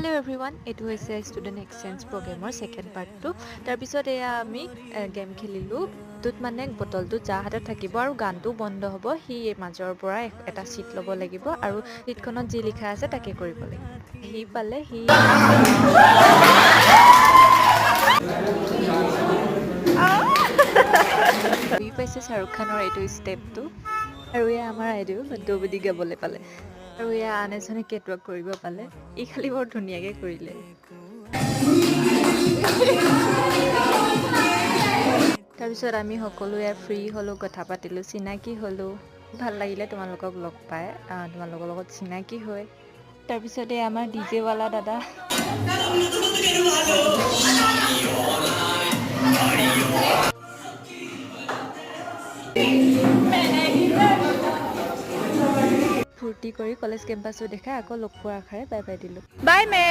Hello everyone, এইটো হৈছে student exchange প্ৰগ্ৰেমৰ ছেকেণ্ড পাৰ্টটো। তাৰপিছত এয়া আমি গেম খেলিলোঁ। তোত মানে বটলটো যা হাতত থাকিব আৰু গানটো বন্ধ হ'ব, সি মাজৰ পৰা এটা চিট ল'ব লাগিব আৰু চিটখনত যি লিখা আছে তাকে কৰিব লাগিব। সি পালে সি পাইছে শ্বাহৰুখ খানৰ এইটো ষ্টেপটো। আৰু এয়া আমাৰ আইদেউ দৌবুদি গাবলৈ পালে। আৰু এয়া আন এজনে কেটৱাক কৰিব পালে। ই খালি বৰ ধুনীয়াকৈ কৰিলে। তাৰপিছত আমি সকলোৱে ফ্ৰী হ'লোঁ, কথা পাতিলোঁ, চিনাকি হ'লোঁ। ভাল লাগিলে তোমালোকক লগ পাই, তোমালোকৰ লগত চিনাকি হৈ। তাৰপিছতে আমাৰ ডিজেৱালা দাদা ফূৰ্তি কৰি কলেজ কেম্পাছো দেখাই আকৌ লগ পোৱাৰ আশাৰে বাই বাই দিলোঁ। বাই মে